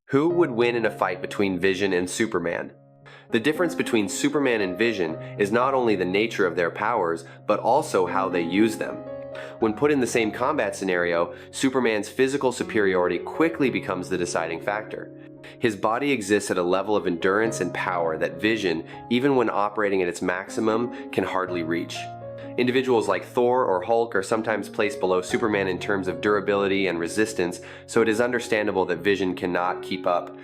Who would win in a fight between Vision and Superman? The difference between Superman and Vision is not only the nature of their powers, but also how they use them. When put in the same combat scenario, Superman's physical superiority quickly becomes the deciding factor. His body exists at a level of endurance and power that Vision, even when operating at its maximum, can hardly reach. Individuals like Thor or Hulk are sometimes placed below Superman in terms of durability and resistance, so it is understandable that Vision cannot keep up.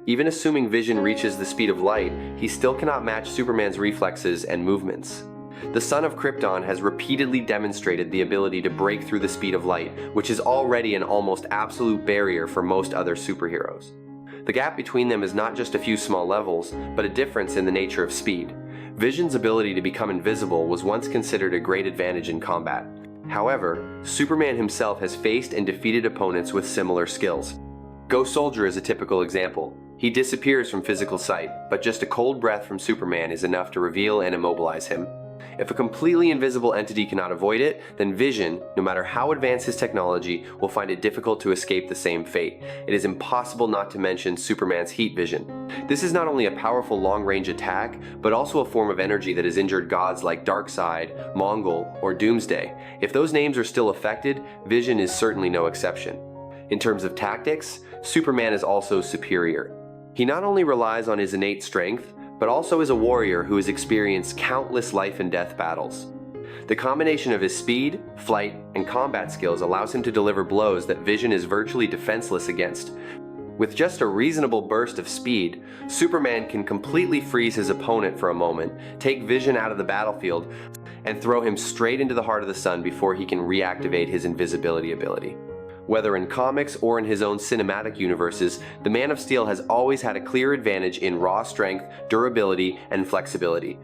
Even assuming Vision reaches the speed of light, he still cannot match Superman's reflexes and movements. The Son of Krypton has repeatedly demonstrated the ability to break through the speed of light, which is already an almost absolute barrier for most other superheroes. The gap between them is not just a few small levels, but a difference in the nature of speed. Vision's ability to become invisible was once considered a great advantage in combat. However, Superman himself has faced and defeated opponents with similar skills. Ghost Soldier is a typical example. He disappears from physical sight, but just a cold breath from Superman is enough to reveal and immobilize him. If a completely invisible entity cannot avoid it, then Vision, no matter how advanced his technology, will find it difficult to escape the same fate. It is impossible not to mention Superman's heat vision. This is not only a powerful long-range attack, but also a form of energy that has injured gods like Darkseid, Mongol, or Doomsday. If those names are still affected, Vision is certainly no exception. In terms of tactics, Superman is also superior. He not only relies on his innate strength, but also is a warrior who has experienced countless life and death battles. The combination of his speed, flight, and combat skills allows him to deliver blows that Vision is virtually defenseless against. With just a reasonable burst of speed, Superman can completely freeze his opponent for a moment, take Vision out of the battlefield, and throw him straight into the heart of the sun before he can reactivate his invisibility ability. Whether in comics or in his own cinematic universes, the Man of Steel has always had a clear advantage in raw strength, durability, and flexibility.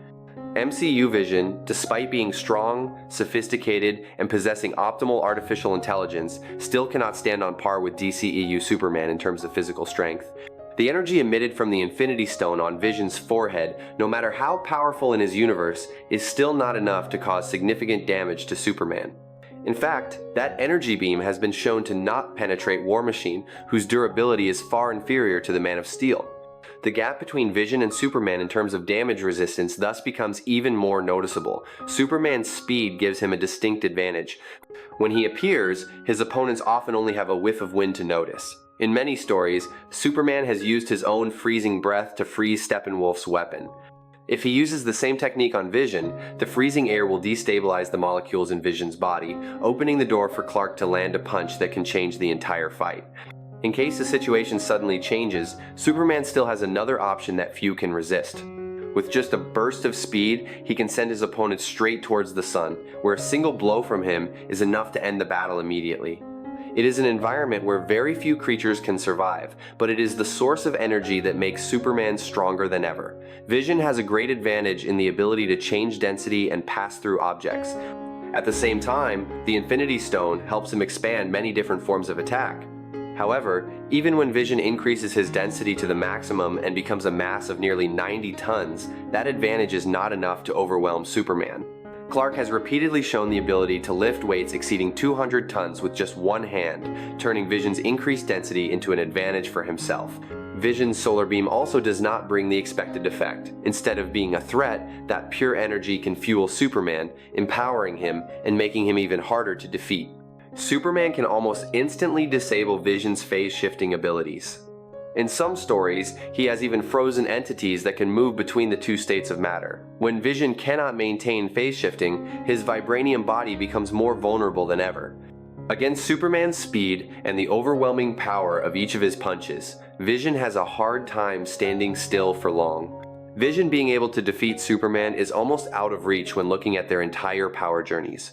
MCU Vision, despite being strong, sophisticated, and possessing optimal artificial intelligence, still cannot stand on par with DCEU Superman in terms of physical strength. The energy emitted from the Infinity Stone on Vision's forehead, no matter how powerful in his universe, is still not enough to cause significant damage to Superman. In fact, that energy beam has been shown to not penetrate War Machine, whose durability is far inferior to the Man of Steel. The gap between Vision and Superman in terms of damage resistance thus becomes even more noticeable. Superman's speed gives him a distinct advantage. When he appears, his opponents often only have a whiff of wind to notice. In many stories, Superman has used his own freezing breath to freeze Steppenwolf's weapon. If he uses the same technique on Vision, the freezing air will destabilize the molecules in Vision's body, opening the door for Clark to land a punch that can change the entire fight. In case the situation suddenly changes, Superman still has another option that few can resist. With just a burst of speed, he can send his opponent straight towards the sun, where a single blow from him is enough to end the battle immediately. It is an environment where very few creatures can survive, but it is the source of energy that makes Superman stronger than ever. Vision has a great advantage in the ability to change density and pass through objects. At the same time, the Infinity Stone helps him expand many different forms of attack. However, even when Vision increases his density to the maximum and becomes a mass of nearly 90 tons, that advantage is not enough to overwhelm Superman. Clark has repeatedly shown the ability to lift weights exceeding 200 tons with just one hand, turning Vision's increased density into an advantage for himself. Vision's solar beam also does not bring the expected effect. Instead of being a threat, that pure energy can fuel Superman, empowering him and making him even harder to defeat. Superman can almost instantly disable Vision's phase-shifting abilities. In some stories, he has even frozen entities that can move between the two states of matter. When Vision cannot maintain phase shifting, his vibranium body becomes more vulnerable than ever. Against Superman's speed and the overwhelming power of each of his punches, Vision has a hard time standing still for long. Vision being able to defeat Superman is almost out of reach when looking at their entire power journeys.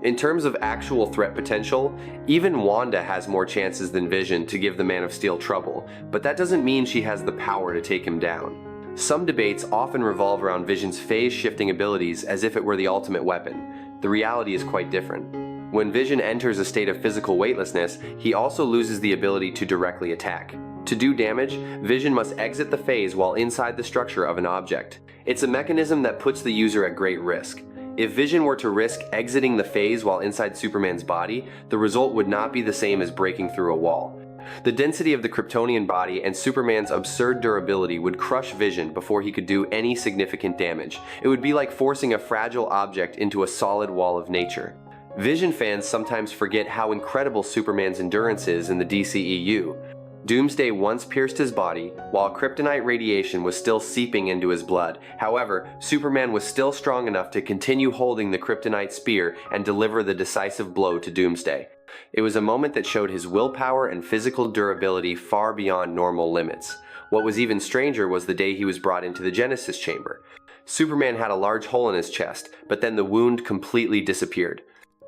In terms of actual threat potential, even Wanda has more chances than Vision to give the Man of Steel trouble, but that doesn't mean she has the power to take him down. Some debates often revolve around Vision's phase-shifting abilities as if it were the ultimate weapon. The reality is quite different. When Vision enters a state of physical weightlessness, he also loses the ability to directly attack. To do damage, Vision must exit the phase while inside the structure of an object. It's a mechanism that puts the user at great risk. If Vision were to risk exiting the phase while inside Superman's body, the result would not be the same as breaking through a wall. The density of the Kryptonian body and Superman's absurd durability would crush Vision before he could do any significant damage. It would be like forcing a fragile object into a solid wall of nature. Vision fans sometimes forget how incredible Superman's endurance is in the DCEU. Doomsday once pierced his body, while kryptonite radiation was still seeping into his blood. However, Superman was still strong enough to continue holding the kryptonite spear and deliver the decisive blow to Doomsday. It was a moment that showed his willpower and physical durability far beyond normal limits. What was even stranger was the day he was brought into the Genesis chamber. Superman had a large hole in his chest, but then the wound completely disappeared.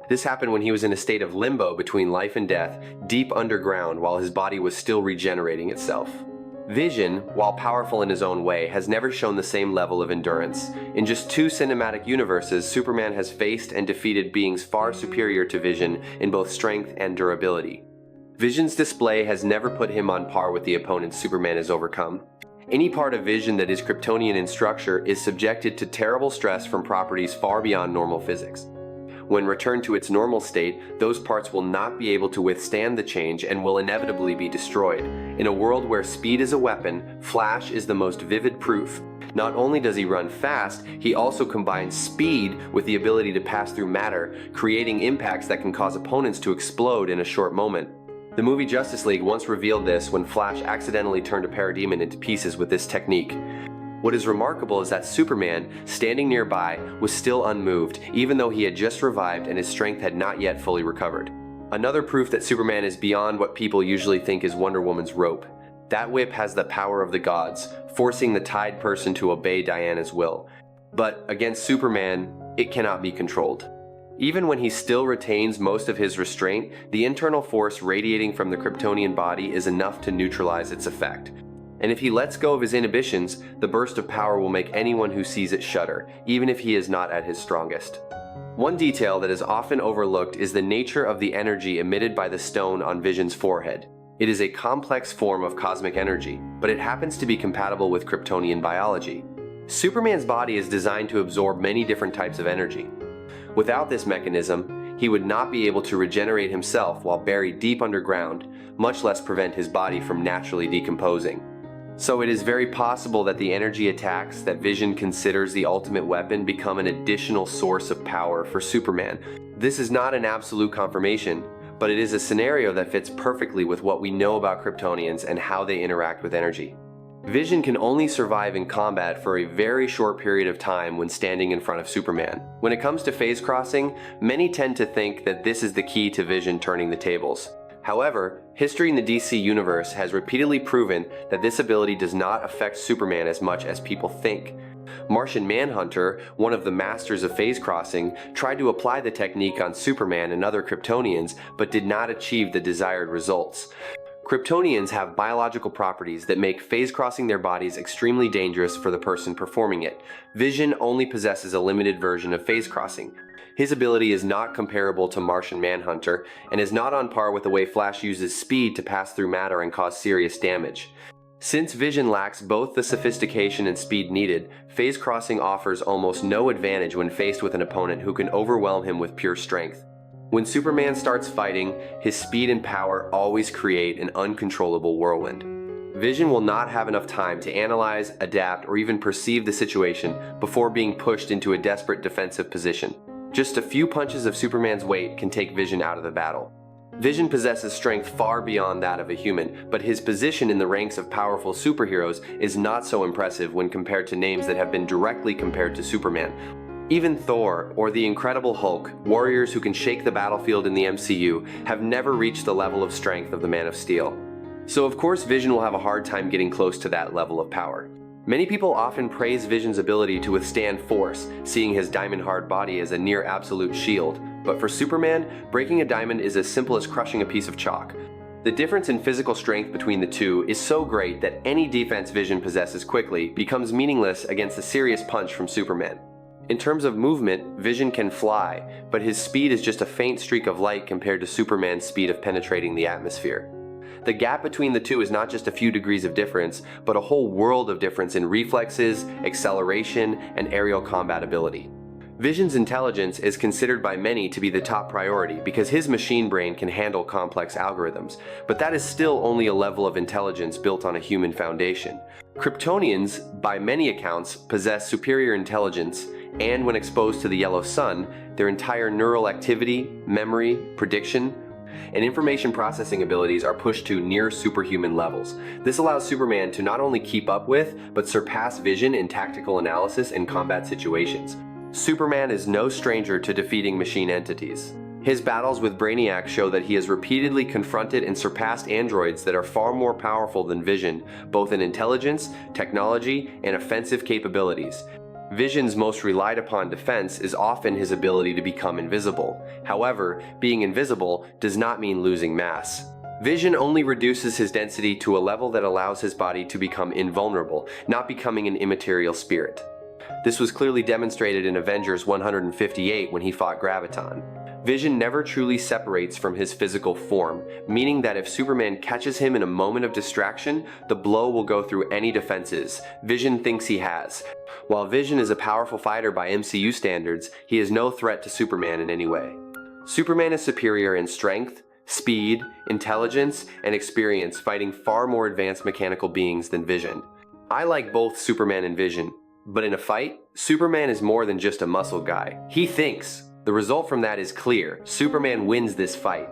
This happened when he was in a state of limbo between life and death, deep underground while his body was still regenerating itself. Vision, while powerful in his own way, has never shown the same level of endurance. In just 2 cinematic universes, Superman has faced and defeated beings far superior to Vision in both strength and durability. Vision's display has never put him on par with the opponents Superman has overcome. Any part of Vision that is Kryptonian in structure is subjected to terrible stress from properties far beyond normal physics. When returned to its normal state, those parts will not be able to withstand the change and will inevitably be destroyed. In a world where speed is a weapon, Flash is the most vivid proof. Not only does he run fast, he also combines speed with the ability to pass through matter, creating impacts that can cause opponents to explode in a short moment. The movie Justice League once revealed this when Flash accidentally turned a parademon into pieces with this technique. What is remarkable is that Superman, standing nearby, was still unmoved, even though he had just revived and his strength had not yet fully recovered. Another proof that Superman is beyond what people usually think is Wonder Woman's rope. That whip has the power of the gods, forcing the tied person to obey Diana's will. But against Superman, it cannot be controlled. Even when he still retains most of his restraint, the internal force radiating from the Kryptonian body is enough to neutralize its effect. And if he lets go of his inhibitions, the burst of power will make anyone who sees it shudder, even if he is not at his strongest. One detail that is often overlooked is the nature of the energy emitted by the stone on Vision's forehead. It is a complex form of cosmic energy, but it happens to be compatible with Kryptonian biology. Superman's body is designed to absorb many different types of energy. Without this mechanism, he would not be able to regenerate himself while buried deep underground, much less prevent his body from naturally decomposing. So it is very possible that the energy attacks that Vision considers the ultimate weapon become an additional source of power for Superman. This is not an absolute confirmation, but it is a scenario that fits perfectly with what we know about Kryptonians and how they interact with energy. Vision can only survive in combat for a very short period of time when standing in front of Superman. When it comes to phase crossing, many tend to think that this is the key to Vision turning the tables. However, history in the DC universe has repeatedly proven that this ability does not affect Superman as much as people think. Martian Manhunter, one of the masters of phase crossing, tried to apply the technique on Superman and other Kryptonians, but did not achieve the desired results. Kryptonians have biological properties that make phase crossing their bodies extremely dangerous for the person performing it. Vision only possesses a limited version of phase crossing. His ability is not comparable to Martian Manhunter, and is not on par with the way Flash uses speed to pass through matter and cause serious damage. Since Vision lacks both the sophistication and speed needed, phase crossing offers almost no advantage when faced with an opponent who can overwhelm him with pure strength. When Superman starts fighting, his speed and power always create an uncontrollable whirlwind. Vision will not have enough time to analyze, adapt, or even perceive the situation before being pushed into a desperate defensive position. Just a few punches of Superman's weight can take Vision out of the battle. Vision possesses strength far beyond that of a human, but his position in the ranks of powerful superheroes is not so impressive when compared to names that have been directly compared to Superman. Even Thor or the Incredible Hulk, warriors who can shake the battlefield in the MCU, have never reached the level of strength of the Man of Steel. So of course Vision will have a hard time getting close to that level of power. Many people often praise Vision's ability to withstand force, seeing his diamond-hard body as a near-absolute shield. But for Superman, breaking a diamond is as simple as crushing a piece of chalk. The difference in physical strength between the two is so great that any defense Vision possesses quickly becomes meaningless against a serious punch from Superman. In terms of movement, Vision can fly, but his speed is just a faint streak of light compared to Superman's speed of penetrating the atmosphere. The gap between the two is not just a few degrees of difference, but a whole world of difference in reflexes, acceleration, and aerial combat ability. Vision's intelligence is considered by many to be the top priority because his machine brain can handle complex algorithms, but that is still only a level of intelligence built on a human foundation. Kryptonians, by many accounts, possess superior intelligence, and when exposed to the yellow sun, their entire neural activity, memory, prediction, and information processing abilities are pushed to near superhuman levels. This allows Superman to not only keep up with, but surpass Vision in tactical analysis and combat situations. Superman is no stranger to defeating machine entities. His battles with Brainiac show that he has repeatedly confronted and surpassed androids that are far more powerful than Vision, both in intelligence, technology, and offensive capabilities. Vision's most relied upon defense is often his ability to become invisible. However, being invisible does not mean losing mass. Vision only reduces his density to a level that allows his body to become invulnerable, not becoming an immaterial spirit. This was clearly demonstrated in Avengers 158 when he fought Graviton. Vision never truly separates from his physical form, meaning that if Superman catches him in a moment of distraction, the blow will go through any defenses Vision thinks he has. While Vision is a powerful fighter by MCU standards, he is no threat to Superman in any way. Superman is superior in strength, speed, intelligence, and experience, fighting far more advanced mechanical beings than Vision. I like both Superman and Vision, but in a fight, Superman is more than just a muscle guy. He thinks. The result from that is clear. Superman wins this fight.